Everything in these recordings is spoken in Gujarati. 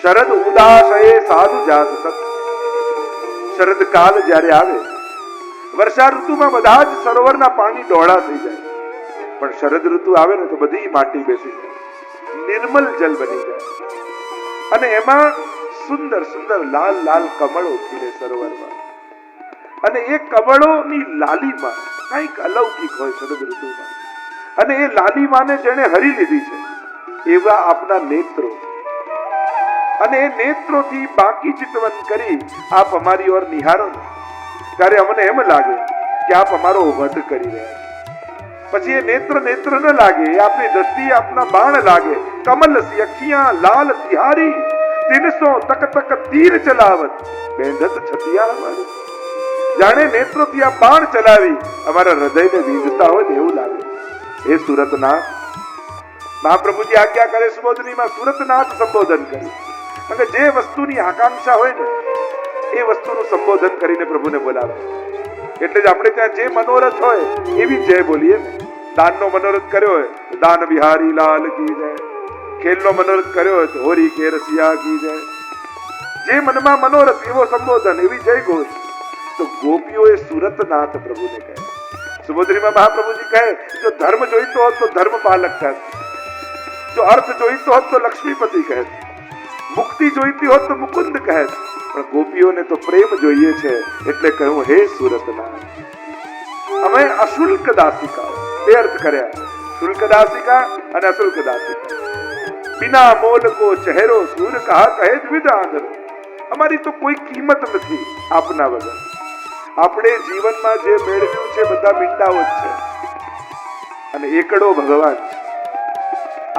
શરદ ઉદાસયે સાધુ જાત સત. શરદ કાલ જ્યારે આવે, વર્ષા ઋતુમાં બધા જ સરોવરના પાણી ડોળા થઈ જાય, પણ શરદ ઋતુ આવે ને તો બધી માટી બેસી જાય, નિર્મલ જલ બની જાય, અને એમાં સુંદર સુંદર લાલ લાલ કમળો ખીલે સરોવરમાં, અને એ કમળોની લાલીમાં કંઈક અલૌકિક હોય શરદ ઋતુમાં, અને એ લાલીમાને જેણે હરી લીધી છે એવા આપના નેત્રો, અને એ નેત્રોથી બાકી ચિતવન કરી આપ અમારી ઓર નિહારો ને ત્યારે અમને એમ લાગે કે આપ અમારો વધ કરી રહ્યા છો. પછી એ નેત્ર નેત્ર ન લાગે, એ આપની દ્રષ્ટિ આપના બાણ લાગે. કમલ સી અખિયા લાલ તિહારી, 300 તક તક તીર ચલાવત બેંધત છતિયા અમારે. જાણે નેત્રોથી આ બાણ ચલાવી અમારા હૃદયને વીંધતા હોય ને એવું લાગે. એ સુરતનાથ મહાપ્રભુજી આજ્ઞા કરે સુબોધનીમાં સુરતનાથ સંબોધન કરે, અને જે વસ્તુની આકાંક્ષા હોય ને એ વસ્તુનું સંબોધન કરીને પ્રભુને બોલાવે. એટલે જ આપણે ત્યાં જે મનોરથ હોય એવી જય બોલીએ ને. દાનનો મનોરથ કર્યો હોય તો દાન બિહારી લાલ કી જય, ખેલનો મનોરથ કર્યો હોય તો હોરી કે રસિયા કી જય. જે મનમાં મનોરથ એવો સંબોધન, એવી જય ઘોષ. તો ગોપીઓએ સુરતનાથ પ્રભુને કહે. સુબોધનીમાં મહાપ્રભુજી કહે, જો ધર્મ જોઈતો હોત તો ધર્મપાલક કહે, જો અર્થ જોઈતો હોત તો લક્ષ્મીપતિ કહે, મુક્તિ જોઈતી હોત તો મુકુંદ કહે, પણ ગોપીઓને તો પ્રેમ જોઈએ છે એટલે કહ્યું હે સુરતનાથ. અમે અશુલ્ક દાસિકા, બે અર્થ કર્યા, શુલ્ક દાસિકા અને અશુલ્ક દાસિકા. બિના મોલ કો ચહેરો સૂર કહા કહે દ્વિધાંગર. અમારી તો કોઈ કિંમત નથી આપના વગર. આપણે જીવનમાં જે મેળવ્યું છે બધા મીંડાઓ જ છે, અને એકડો ભગવાન છે.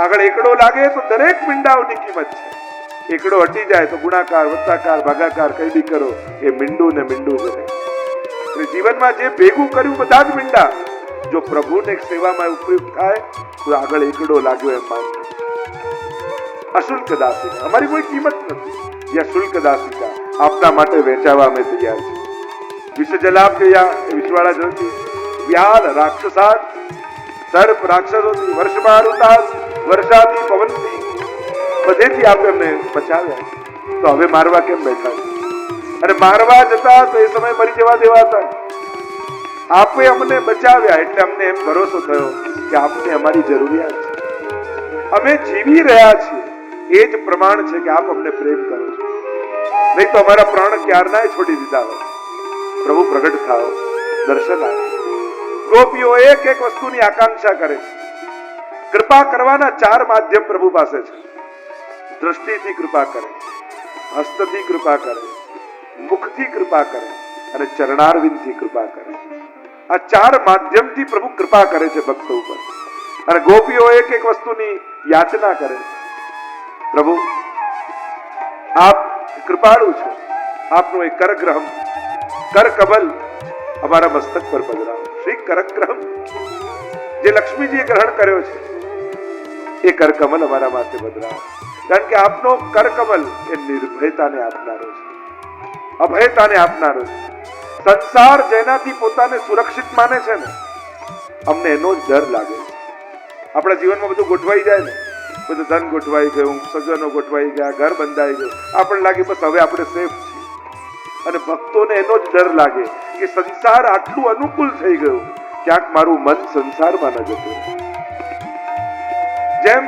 આગળ એકડો લાગે તો દરેક મીંડાઓની કિંમત છે. એકડો હટી જાય તો ગુણાકાર વત્તાકાર ભાગાકાર કઈ બી કરો, એ મીંડું ને મીંડું જ રહે. જીવનમાં જે ભેગું કર્યું બધા જ મીંડા, જો પ્રભુને સેવામાં ઉપયોગ થાય તો આગળ એકડો લાગ્યો એમ માનજો. અશુલ્ક દાસિકા, અમારી કોઈ કિંમત નથી. યા શુલ્ક દાસિકા, આપના માટે વેચાવા અમે તૈયાર છે. વિષ જલાપ ગયા એ વિષવાળા જળથી, વ્યાલ રાક્ષસાત, સર્પ રાક્ષસોથી, વર્ષમાં ઉતાસ, વર્ષાથી, પવનથી, બધેથી આપે અમને બચાવ્યા. તો હવે મારવા કેમ બેઠા છે? અને મારવા જતા તો એ સમય મરી જવા દેવાતા. આપે અમને બચાવ્યા એટલે અમને એમ ભરોસો થયો કે આપને અમારી જરૂરિયાત છે. અમે જીવી રહ્યા છીએ એ જ પ્રમાણ છે કે આપ અમને પ્રેમ કરો છો. નહીં તો અમારા પ્રાણ ક્યારના છોડી દીધા હોય. પ્રભુ પ્રગટ થાઓ, દર્શન આવે. ગોપીઓ એક એક વસ્તુની આકાંક્ષા કરે છે. કૃપા કરવાના 4 માધ્યમ પ્રભુ પાસે છે. દ્રષ્ટિથી કૃપા કરે, હસ્તથી કૃપા કરે, મુખથી કૃપા કરે, અને ચરણારવિંદથી કૃપા કરે. આ 4 માધ્યમથી પ્રભુ કૃપા કરે છે ભક્તો ઉપર. અને ગોપીઓ એક એક વસ્તુની યાચના કરે. પ્રભુ આપ કૃપાળુ છો, આપનું એક કરગ્રહમ, કરકમલ અમારા મસ્તક પર પધરાવો. શ્રી કરગ્રહમ, જે લક્ષ્મીજીએ ગ્રહણ કર્યો છે એ કરકમલ અમારા માથે પધરાવો. કારણ કે આપનો કરકમલ એ નિર્ભયતાને આપનારો છે, અભયતાને આપનારો છે. સંસાર જેનાથી પોતાને સુરક્ષિત માને છે ને, અમને એનો જ ડર લાગે છે. આપણા જીવનમાં બધું ગોઠવાઈ જાય ને, બધું ધન ગોઠવાઈ ગયું, સજ્જનો ગોઠવાઈ ગયા, ઘર બંધાઈ ગયું, આપણને લાગે બસ હવે આપણે સેફ છીએ. અને ભક્તોને એનો જ ડર લાગે કે સંસાર આટલું અનુકૂળ થઈ ગયું, ક્યાંક મારું મન સંસારમાં ન જતું. જેમ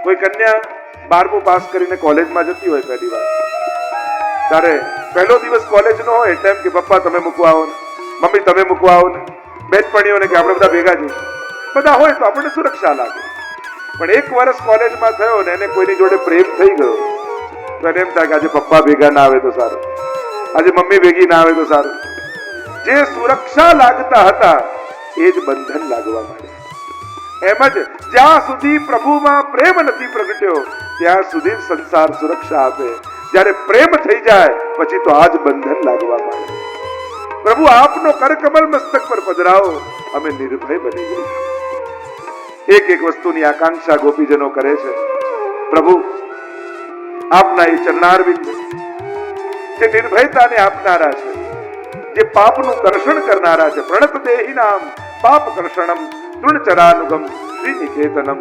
કોઈ કન્યા 12મું પાસ કરીને કોલેજમાં જતી હોય પહેલી વાર, ત્યારે પહેલો દિવસ કોલેજ નો હોય એટલે એમ કે પપ્પા તમે મૂકવા આવો ને, મમ્મી તમે મૂકવા આવો ને, બેનપણીઓને કે આપણે બધા ભેગા જઈશું. બધા હોય તો આપણને સુરક્ષા લાગે. પણ 1 વર્ષ કોલેજમાં થયો ને એને કોઈની જોડે પ્રેમ થઈ ગયો તો એને એમ થાય કે આજે પપ્પા ભેગા ના આવે તો સારું, આજે મમ્મી ભેગી ના આવે તો સારું. જે સુરક્ષા લાગતા હતા એ જ બંધન લાગવા માંડે. એમ જ જ્યાં સુધી પ્રભુમાં પ્રેમ નથી પ્રગટ્યો ત્યાં સુધી સંસાર સુરક્ષા આપે. જ્યારે પ્રેમ થઈ જાય પછી તો આજ બંધન લાગવા માંડે. પ્રભુ આપનો કરકમલ મસ્તક પર પધરાવો, અમે નિર્ભય બની ગઈ. એક એક વસ્તુની આકાંક્ષા ગોપીજનો કરે છે. પ્રભુ આપના એ ચરણારવિંદ જે નિર્ભયતાને આપનારા છે, જે પાપનું કર્ષણ કરનારા છે. પ્રણત દેહી નામ પાપ કર્ષણમ તૃણચરાનુગમ શ્રી નિકેતનમ.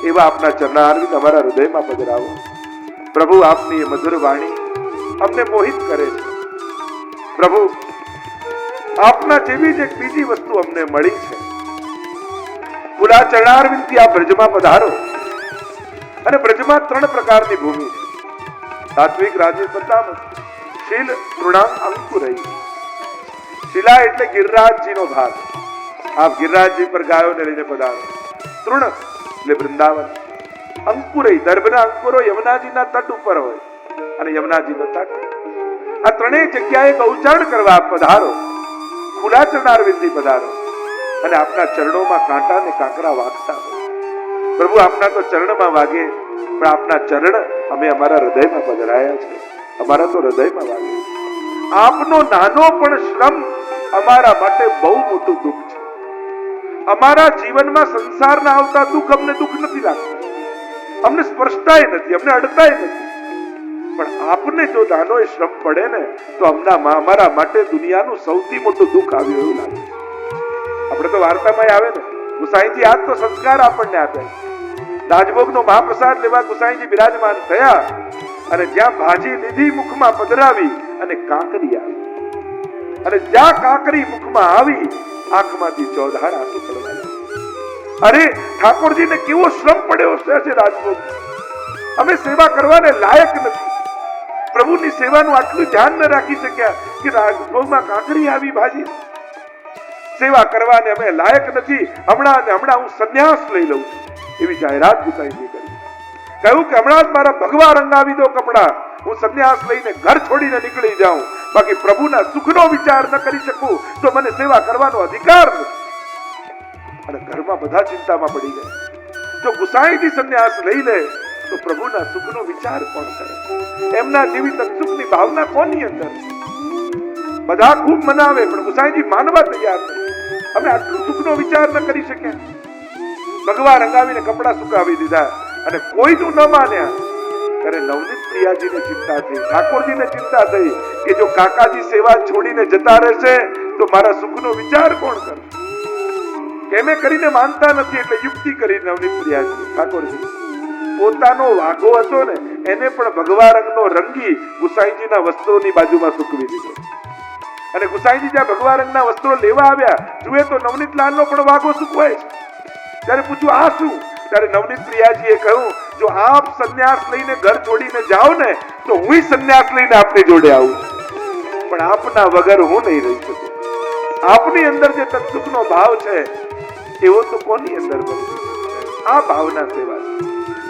એવા આપના ચરણારવિંદ અમારા હૃદયમાં પધરાવો. પ્રભુ આપની એ મધુર વાણી અમને મોહિત કરે છે. પ્રભુ આપના જેવી જ એક બીજી વસ્તુ અમને મળી છે. ખુલ્લા ચરણારવિંદથી આ બ્રજમાં પધારો. અને બ્રજમાં 3 પ્રકારની ભૂમિ છે. સાત્વિક, રાજસિક, તામસિક. શીલ, તૃણાંગ, અંકુરઈ. શિલા એટલે ગિરિરાજજીનો ભાગ. આપ ગિરિરાજજી પર ગાયોને લઈને પધારો. તૃણ એટલે વૃંદાવન. અંકુરઈ, દર્ભના અંકુરો યમુનાજીના તટ ઉપર હોય અને યમુનાજીનો તટ. આ ત્રણેય જગ્યાએ ગૌચરણ કરવા આપ પધારો. ખુલ્લા ચરણારવિંદથી પધારો અને આપના ચરણોમાં કાંટા ને કાંકરા વાગતા હોય. પ્રભુ આપના તો ચરણમાં વાગે, પણ આપના ચરણ અમે અમારા હૃદયમાં પધરાયા છે. અમારા તો હૃદયમાં વાગે. આપનો નાનો પણ શ્રમ અમારા માટે બહુ મોટું દુઃખ છે. અમારા જીવનમાં સંસારના આવતા દુઃખ અમને દુઃખ નથી લાગતા, અમને સ્પર્શતાય નથી, અમને અડતાય નથી. પણ આપને જો નાનો એ શ્રમ પડે ને તો અમારા માટે દુનિયાનું સૌથી મોટું દુઃખ આવ્યું એવું લાગે. આપણે તો વાર્તામાં આવે ને, ગુસાઈજી આજ તો સંસ્કાર આપણને આપ્યા. રાજભોગનો મહાપ્રસાદ લેવા ગુસાઈજી બિરાજમાન થયા અને જ્યાં ભાજી લીધી મુખમાં પધરાવી અને કાંકરી આવી. અને જ્યાં કાંકરી મુખમાં આવી આંખમાંથી ચોધાર આંસુ પડવા લાગ્યા. અરે ઠાકોરજીને કેવો શ્રમ પડ્યો છે રાજભોગ. અમે સેવા કરવાને લાયક નથી. પ્રભુની સેવાનું આટલું ધ્યાન ન રાખી શક્યા કે રાજભોગમાં કાંકરી આવી ભાજી. સેવા કરવાને અમે લાયક નથી. હમણાં હું સંન્યાસ લઈ લઉં છું એવી જાહેરાત ગુસાઈજી કરી. કહ્યું કે હમણાં જ મારા ભગવા રંગાવી દો કપડા, હું સંન્યાસ લઈને ઘર છોડીને નીકળી જાઉં. બાકી પ્રભુના સુખનો વિચાર ન કરી શકું તો મને સેવા કરવાનો અધિકાર નથી. અને ઘરમાં બધા ચિંતામાં પડી ગયા. જો ગુસાઈજી સંન્યાસ લઈ લે તો પ્રભુના સુખનો વિચાર કોણ કરે? એમના જેવી તત્સુખની ભાવના કોની અંદર? બધા ખૂબ મનાવે પણ ગુસાઈજી માનવા તૈયાર નથી. અમે આટલું સુખનો વિચાર ન કરી શક્યા. ભગવા રંગાવીને કપડા સુકાવી દીધા અને કોઈનું ન માન્યા. ત્યારે નવનીત પ્રિયાજીને ચિંતા થઈ, ઠાકોરજીને ચિંતા થઈ કે જો કાકાજી સેવા છોડીને જતા રહેશે તો મારા સુખનો વિચાર કોણ કરે? કેમે કરીને માનતા નથી એટલે યુક્તિ કરી નવનીત પ્રિયાજી. ઠાકોરજી પોતાનો વાઘો હતો ને એને પણ ભગવા રંગનો રંગી ગુસાઈજીના વસ્ત્રોની બાજુમાં સૂકવી દીધો. અને ગુસાઈજી જ્યાં ભગવા રંગના વસ્ત્રો લેવા આવ્યા, જુએ તો નવનીતલાલનો પણ વાઘો સૂકવાય છે. ત્યારે પૂછ્યું આ શું? ત્યારે નવનીત પ્રિયાજીએ કહ્યું, જો આપ સંન્યાસ લઈને ઘર છોડીને જાઓ ને તો હું સંન્યાસ લઈને આપની જોડે આવું છું, પણ આપના વગર હું નહીં રહી શકું. આપની અંદર જે તત્સુખનો ભાવ છે એવો તો કોની અંદર બને? આ ભાવના સેવા છે.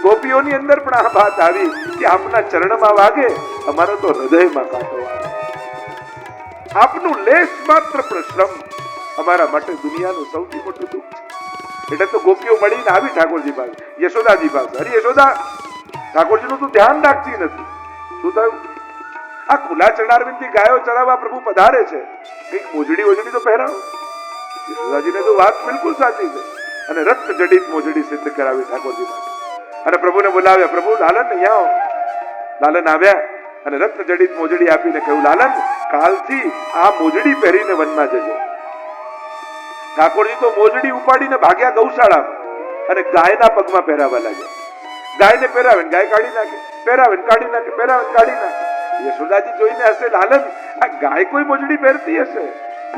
ગોપીઓની અંદર પણ આ વાત આવી કે આપના ચરણમાં વાગે, અમારા તો હૃદયમાં કાંટો વાગે. આપનું લેશ માત્ર પણ શ્રમ અમારા માટે દુનિયાનું સૌથી મોટું દુઃખ છે. એટલે તો ગોપીઓ મળીને આવી ઠાકોરજી પાસે, યશોદાજી પાસે. અરે યશોદા, ઠાકોરજીનું તું ધ્યાન રાખતી નથી. શું થયું? આ ખુલ્લા ચરણારવિંદથી ગાયો ચરાવવા પ્રભુ પધારે છે, કંઈક મોજડી તો પહેરાવો. યશોદાજીને તો વાત બિલકુલ સાચી છે અને રક્ત જડિત મોજડી સિદ્ધ કરાવી ઠાકોરજી માટે. અને પ્રભુને બોલાવ્યા. પ્રભુ લાલન અહીંયા આવો. લાલન આવ્યા અને રત્ન જડિત મોજડી આપીને કહ્યું, લાલન કાલથી આ મોજડી પહેરીને વનમાં જજો. ઠાકોરજી તો મોજડી ઉપાડીને ભાગ્યા ગૌશાળામાં અને ગાયના પગમાં પહેરાવા લાગ્યા. ગાયને પહેરાવે, ગાય કાઢી નાખે, પહેરાવે, કાઢી નાખે, પહેરાવે, કાઢી નાખે. યશોદાજી જોઈને હશે, લાલન આ ગાય કોઈ મોજડી પહેરતી હશે?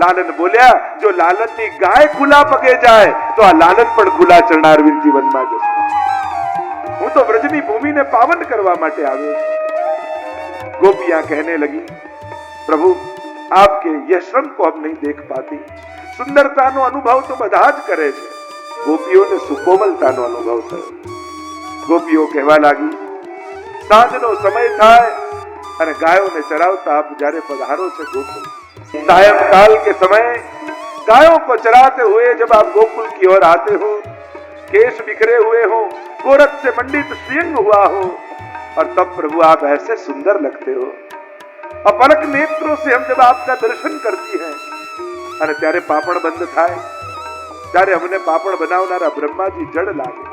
લાલન બોલ્યા, જો લાલનની ગાય ખુલ્લા પગે જાય તો આ લાલન પણ ખુલ્લા ચરણારવિંદથી વનમાં જશે. હું તો વ્રજની ભૂમિને પાવન કરવા માટે આવ્યો છું. गोपियां कहने लगी, प्रभु आपके यह श्रम को हम नहीं देख पाती. સુંદરતાનો અનુભવ તો બધા જ કરે છે, ગોપીઓને સુકોમલતાનો અનુભવ થયો. ગોપીઓ કહેવા લાગી, સાંજનો સમય થાય અને ગાયોને ચરાવતા આપ જ્યારે પધારો છે गोकुल, सायंकाल के समय गायों को चराते हुए जब आप गोकुल की ओर आते हो, केश बिखरे हुए हो, गोरख से मंडित श्रीअंग हुआ हो, और तब प्रभु आप ऐसे सुंदर लगते हो. अपलक नेत्रों से हम जब आपका दर्शन करती हैं અને ત્યારે પાપણ બંધ થાય, ત્યારે અમને પાપણ બનાવનારા બ્રહ્માજી જડ લાગે.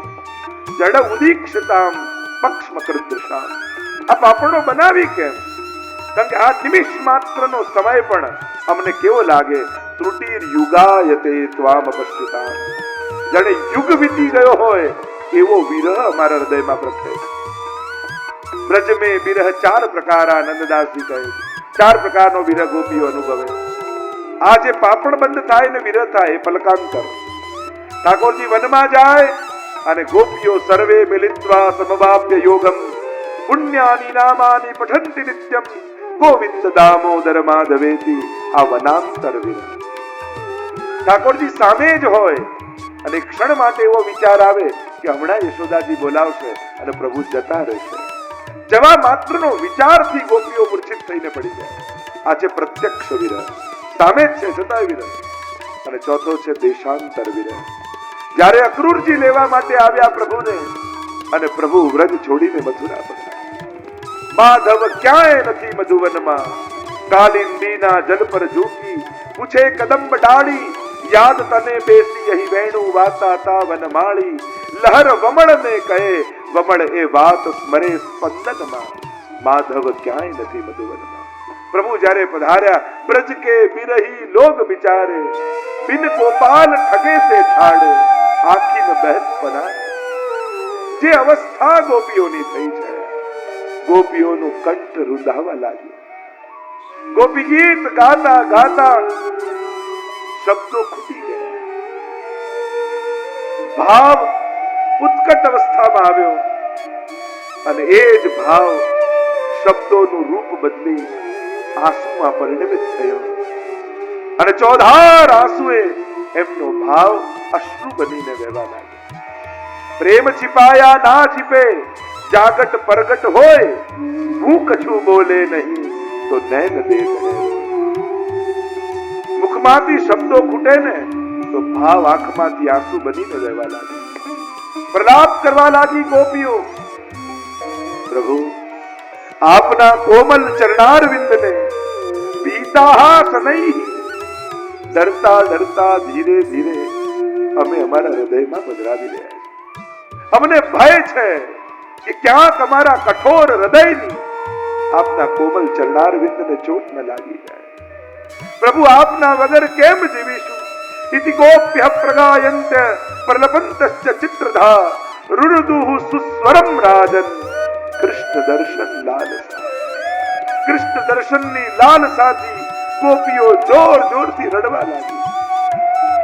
જડ ઉદીક્ષતામ પક્ષમકૃદૃશામ. આ પાપણો બનાવી કેમ? કારણ કે આ નિમિષ માત્રનો સમય પણ અમને કેવો લાગે, ત્રુટિર યુગાયતે ત્વામ અપશ્યતામ. જાણે યુગ વીતી ગયો હોય એવો વિરહ અમારા હૃદયમાં પ્રગટે. ब्रज में विरह चार प्रकार नंददास जी कहे चार प्रकार नो विरह गोपीओ अनुभवे आज पापड़ बंद थाय ने विरह थाय पलकांतर ठाकुर जी वन में जाए अने गोपीओ सर्वे मिलित्वा समवाप्य योगम पुण्यानि नामानि पठन्ति नित्यम गोविंद दामोदर माधवेति आ वनांतर विरह ठाकुर जी सामे ज होय अने क्षण माटे एवो विचार आवे कि हमणा यशोदाजी बोलावशे अने प्रभु जता रहेशे जवा मात्रनो विचारथी गोपीओ मूर्छित थईने पड़ी जाय आ छे प्रत्यक्ष विरह सामे ज छे छतांय विरह अने चौथो छे देशांतर विरह જ્યારે અક્રૂરજી લેવા માટે આવ્યા પ્રભુને અને પ્રભુ વ્રજ છોડીને મથુરા પધાર્યા માધવ ક્યાંય નથી મધુવનમાં કાલિંદીના જલ પર ઝૂકી પૂછે કદંબ ડાળી યાદ તને બેસી અહીં વેણુ વાતા તા વનમાળી લહર વમળ ને કહે વમળ એ વાત સ્મરે સ્પંદનમાં માધવ ક્યાંય નથી મધુવનમાં પ્રભુ જ્યારે પધાર્યા બ્રજ કે બિરહી લોગ બિચારે બિન ગોપાલ ઠગે સે છાડે आखी में बहस बना जे अवस्था गोपीओनी थई छे गोपीओनु कंठ रुंधावा लाग्यो गोपी गीत गाता गाता शब्दों खूटी गया भाव उत्कट अवस्था में आव्यो अने ए ज भाव शब्दोनु रूप बदली आंसू में परिणमित थयो अने चौधार आंसुए एमनो भाव अश्रु बनीने वहेवा लागे प्रेम छिपाया ना छिपे जागट परगट होय मुंह कछु बोले नहीं तो नैन देख है मुखमाती शब्दों फूटे ने तो भाव आंखमाती आंसू बनीने वहेवा लागे प्रलाप करवा लागी गोपीओ प्रभु आपना कोमल चरणार विंद ने पीता सनई डरता डरता धीरे धीरे અમે અમારા હૃદયમાં પધરાવી રહ્યા છે અમને ભય છે કે ક્યાંક અમારા કઠોર હૃદયની આપના કોમલ ચરણાર વિંદને ચોટ ન લાગી જાય પ્રભુ આપના વગર કેમ જીવીશું ઇતિ ગોપ્ય પ્રગાયંત પ્રલપંતશ્ચ ચિત્રધા રુરુદુઃ સુસ્વરમ રાજન કૃષ્ણ દર્શન લાલસા કૃષ્ણ દર્શનની લાલસાથી ગોપીઓ જોર જોરથી રડવા લાગી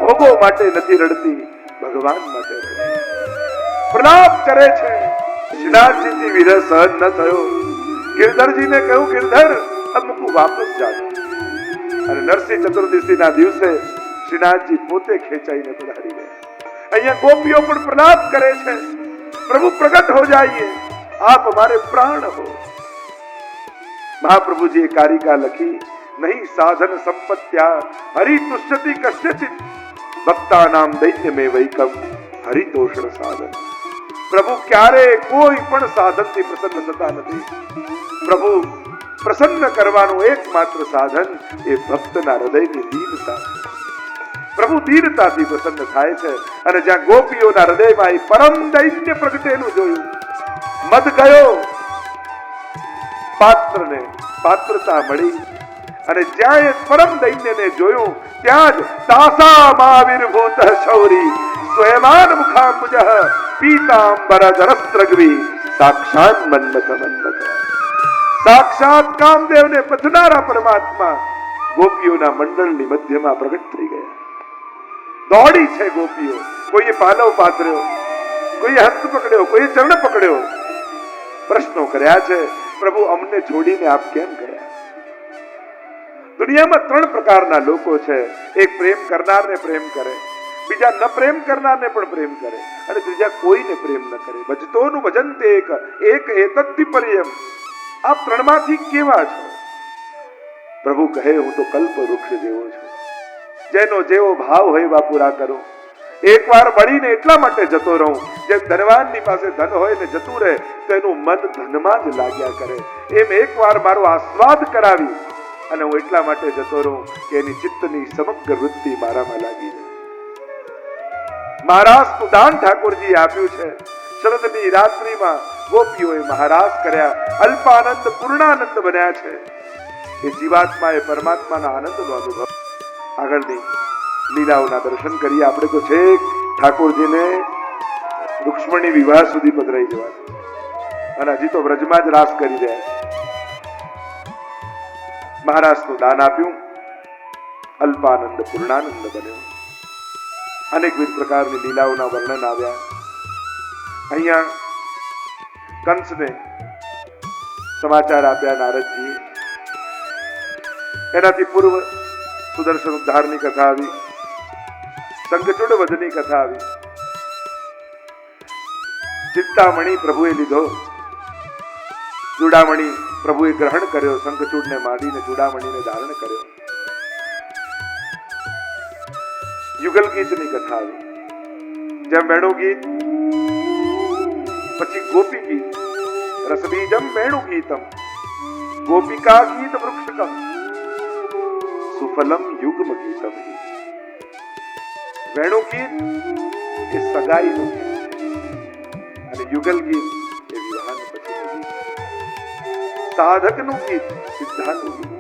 ભોગો માટે નથી રડતી ભગવાન માટે રડે પ્રલાપ કરે છે શ્રીનાથજીથી વિરહ સહન ન થયો ગિરધરજીને કહ્યું ગિરધર અમુક વાપસ જાઓ અને નરસિંહ ચતુર્દશીના દિવસે શ્રીનાથજી પોતે ખેંચાઈને પધારી ગયા અહીંયા ગોપીઓ પણ પ્રલાપ કરે છે પ્રભુ પ્રગટ हो जाइए आप हमारे प्राण हो महाप्रभु जी कारिका लखी नहीं साधन संपत्त्या हरि तुष्यति कस्यचित् भक्ता नाम दैन्य में वैकम हरितोषण साधन प्रभु क्यारे कोई पण साधन थी प्रसन्न थता नथी प्रभु प्रसन्न करवानुं एकमात्र साधन ए भक्तना हृदयनी दीनता प्रभु दीनताथी प्रसन्न थाय छे अने ज्यां गोपीओना हृदयमां ए परम दैन्य प्रगटेલું જોયું મદ ગયો પાત્રને પાત્રતા મળી અને જ્યાં એ પરમ દૈન્યને જોયું ત્યાં જ દાસામાવિર્ભૂત શૌરી સ્વયમાન મુખાંબુજઃ પીતાંબર ધરસ્ત્રગ્વી સાક્ષાત મન્મથ મન્મથ સાક્ષાત કામદેવને પધનારા પરમાત્મા ગોપીઓના મંડળની મધ્યમાં પ્રગટ થઈ ગયા દોડી છે ગોપીઓ કોઈએ પાલવ પાથર્યો કોઈએ હસ્ત પકડ્યો કોઈએ ચરણ પકડ્યો પ્રશ્નો કર્યા છે પ્રભુ અમને છોડીને આપ કેમ ગયા दुनिया में 3 प्रकारना लोको छे एक प्रेम करनार ने प्रेम करे बीजा न प्रेम करनार ने पण प्रेम करे अने त्रीजा कोई ने प्रेम न करे भजतोनु भजन्ते एक एतद्धि परियम आप 3 मांथी केवा छो प्रभु कहे हूं तो कल्प वृक्ष जेवो छुं जेनो जेवो भाव होय वा पूरा करो एक वार बळीने એટલા માટે જતો રહું જે ધનવાનની પાસે ધન હોય ને જતું રહે તો એનું મન ધનમાં જ લાગ્યા કરે એમ એકવાર મારો આસ્વાદ કરાવી અને હું એટલા માટે જતો રહું કે એની ચિત્તની સમગ્ર વૃત્તિ મારામાં લાગી જાય મહારાજનું દાન ઠાકોરજીએ આપ્યું છે શરદની રાત્રિમાં ગોપીઓએ મહારાજ કર્યા અલ્પાનંદ પૂર્ણાનંદ બન્યા છે એ જીવાત્માએ પરમાત્માના આનંદનો અનુભવ આગળની લીલાઓના દર્શન કરીએ આપણે તો છેક ઠાકોરજીને રૂક્ષ્મણી વિવાહ સુધી પધરાઈ જવાનું અને હજી તો વ્રજમાં જ રાસ કરી રહ્યા. મહારાજનું દાન આપ્યું, અલ્પાનંદ પૂર્ણાનંદ બન્યો. અનેકવિધ પ્રકારની લીલાઓના વર્ણન આવ્યા. અહીંયા કંસને સમાચાર આપ્યા નારદજીએ. એનાથી પૂર્વ સુદર્શન ઉદ્ધારની કથા આવી, શંખચૂડ વધની કથા આવી. ચિંતામણી પ્રભુએ લીધો, ચૂડામણી પ્રભુએ ગ્રહણ કર્યો, શંખચૂડને માંડીને ચૂડામણીને ધારણ કર્યો. યુગલ ગીતની કથા આવી. જેમ વેણુ ગીત, પછી ગોપી ગીત, રસબીજમ વેણુ ગીતમ, ગોપિકા ગીત વૃક્ષકમ, સુફલમ યુગમ ગીતમ. વેણુ ગીત એ સગાઈનું ગીત અને યુગલ ગીત એ વિવાહને પછીનું ગીત. સાધકનું ગીત, સિદ્ધાનું ગીત.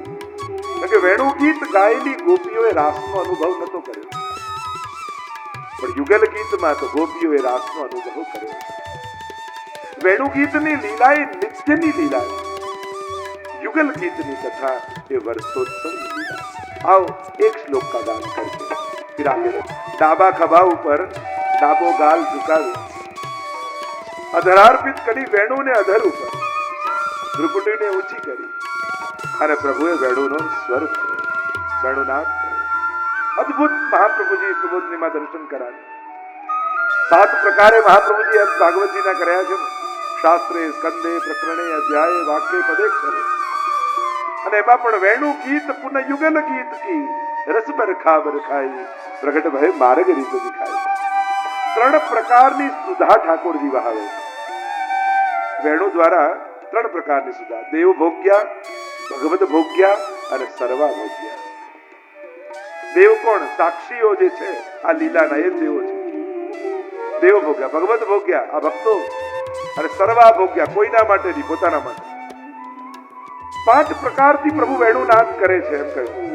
કે વેણુ ગીત ગાયેલી ગોપીઓએ રાસનો અનુભવ નતો કર્યો, પણ યુગલ ગીતમાં તો ગોપીઓએ રાસનો અનુભવ કર્યો. વેણુ ગીતની લીલા એ નિત્યની લીલા, યુગલ ગીતની કથા એ વર્ષોત્સવની લીલા. आओ एक श्लोक का गान करके फिर आगे डाबा खभा ऊपर डाबो गाल झुकावे, अधरार्पित करी वेणु ने अधर ऊपर, भ्रुकुटी ने ऊंची करी અને પ્રભુએ વેણુનો સ્વર વેણુનાદ કર્યો. અદ્ભુત મહાપ્રભુજી સુબોધનીમાં દર્શન કરાવ્યા. 7 પ્રકારે મહાપ્રભુજી અર્થ ભાગવતજીના કર્યા છે. શાસ્ત્રે, સ્કંદે, પ્રકરણે, અધ્યાય, વાક્ય, પદેક્ષરે. અને એમાં પણ વેણુ ગીત પુનઃ યુગલ ગીત કી રસ બરખા બરખાઈ, પ્રગટ ભય માર્ગ રીત દિખાઈ. 3 પ્રકારની સુધા ઠાકોરજી વહાવે. વેણુ દ્વારા 3 પ્રકારની સુધા, દેવ ભોગ્યા, ભગવદ ભોગ્યા અને સર્વા ભોગ્યા. દેવ કોણ? સાક્ષીઓ જે છે આ લીલાના, એ દેવો છે. દેવ ભોગ્યા, ભગવદ ભોગ્યા આ ભક્તો, અને સર્વા ભોગ્યા કોઈના માટે નહીં, પોતાના માટે. 5 પ્રકારથી પ્રભુ વેણુનાદ કરે છે એમ કહ્યું.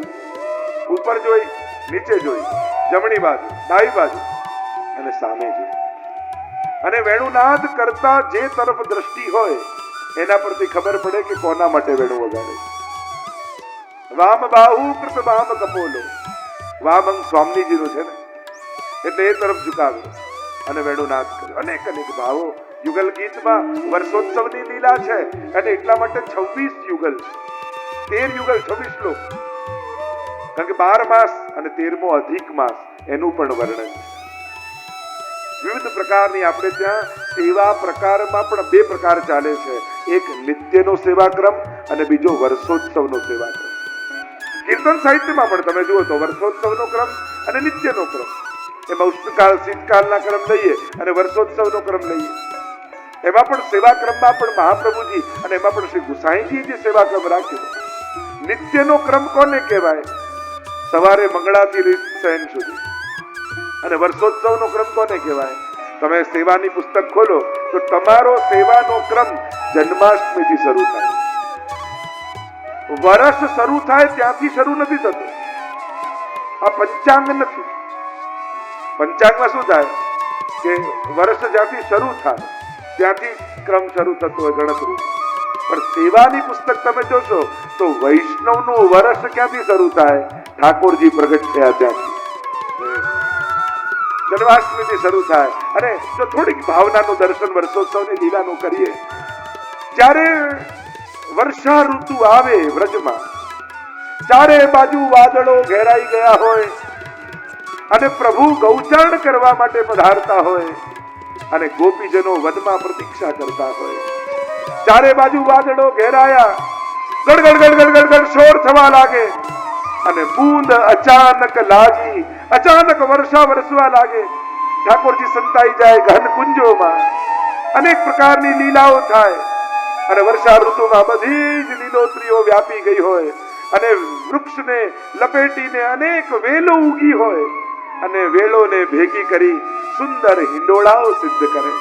ઉપર જોઈ, નીચે જોઈ, જમણી બાજુ, ડાબી બાજુ અને સામે જોઈ. અને વેણુનાદ કરતા જે તરફ દ્રષ્ટિ હોય એના પરથી ખબર પડે કે કોના માટે વેણુ વગાડે. વામ બાહુ કૃત વામ કપોલો, વામંગ સ્વામીજીનું છે ને, એટલે એ તરફ ઝુકાવે અને વેણુનાદ કરે. અનેક અનેક ભાવો યુગલ ગીતમાં વર્ષોત્સવની લીલા છે અને એટલા માટે 26 યુગલ છે. 13 યુગલ 26 શ્લોક, કારણ કે 12 માસ અને 13મો અધિક માસ એનું પણ વર્ણન છે. વિવિધ પ્રકારની આપણે ત્યાં સેવા પ્રકારમાં પણ 2 પ્રકાર ચાલે છે. એક નિત્યનો સેવાક્રમ અને બીજો વર્ષોત્સવનો સેવાક્રમ. કીર્તન સાહિત્યમાં પણ તમે જુઓ તો વર્ષોત્સવનો ક્રમ અને નિત્યનો ક્રમ. એમાં ઉષ્ણકાળ, શીતકાળના ક્રમ લઈએ અને વર્ષોત્સવનો ક્રમ લઈએ. એમાં પણ સેવાક્રમમાં પણ મહાપ્રભુજી અને એમાં પણ શ્રી ગુસાઈજી જે સેવાક્રમ રાખ્યો. નિત્યનો ક્રમ કોને કહેવાય? સવારે મંગળાથી શયન સુધી. અને વર્ષોત્સવનો ક્રમ કોને કહેવાય? તમે સેવાની પુસ્તક ખોલો તો તમારો સેવાનો ક્રમ જન્માષ્ટમીથી શરૂ થાય. વર્ષ શરૂ થાય ત્યાંથી શરૂ નથી થતો. આ પંચાંગ નથી. પંચાંગમાં શું થાય કે વર્ષ જ્યાંથી શરૂ થાય ત્યાંથી ક્રમ શરૂ થતો હોય, ગણતરી. પણ સેવાની પુસ્તક તમે જોશો તો વૈષ્ણવનું વર્ષ ક્યાંથી શરૂ થાય? ઠાકોરજી પ્રગટ થયા ત્યાંથી, જન્માષ્ટમીથી શરૂ થાય. અને જો થોડીક ભાવનાનું દર્શન વર્ષોત્સવની લીલાનું કરીએ, જ્યારે વર્ષા ઋતુ આવે વ્રજમાં, ચારે બાજુ વાદળો ઘેરાઈ ગયા હોય અને પ્રભુ ગૌચારણ કરવા માટે પધારતા હોય અને ગોપીજનો વનમાં પ્રતીક્ષા કરતા હોય. ચારે બાજુ વાદળો ઘેરાયા, ગડગડ ગડગડ ગડગડ શોર થવા લાગે અને બૂંદ અચાનક લાગી, અચાનક વર્ષા વરસવા લાગે. ઠાકોરજી સંતાઈ જાય ગહન કુંજોમાં. અનેક પ્રકારની લીલાઓ થાય અને વર્ષા ઋતુમાં બધી જ લીલોતરીઓ વ્યાપી ગઈ હોય અને વૃક્ષને લપેટીને અનેક વેલો ઉગી હોય અને વેલોને ભેગી કરી સુંદર હિંડોળાઓ સિદ્ધ કરે.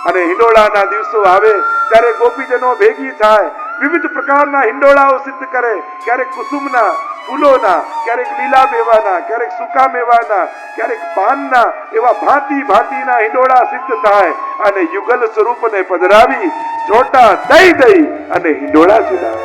અને હિંડોળાના દિવસો આવે ત્યારે ગોપીજનો ભેગી થાય, વિવિધ પ્રકારના હિંડોળાઓ સિદ્ધ કરે. ક્યારેક કુસુમના, ફૂલોના, ક્યારેક લીલા મેવાના, ક્યારેક સૂકા મેવાના, ક્યારેક પાનના, એવા ભાંતિ ભાંતિના હિંડોળા સિદ્ધ થાય અને યુગલ સ્વરૂપને પધરાવી ચોટા દઈ અને હિંડોળા ઝુલાવે.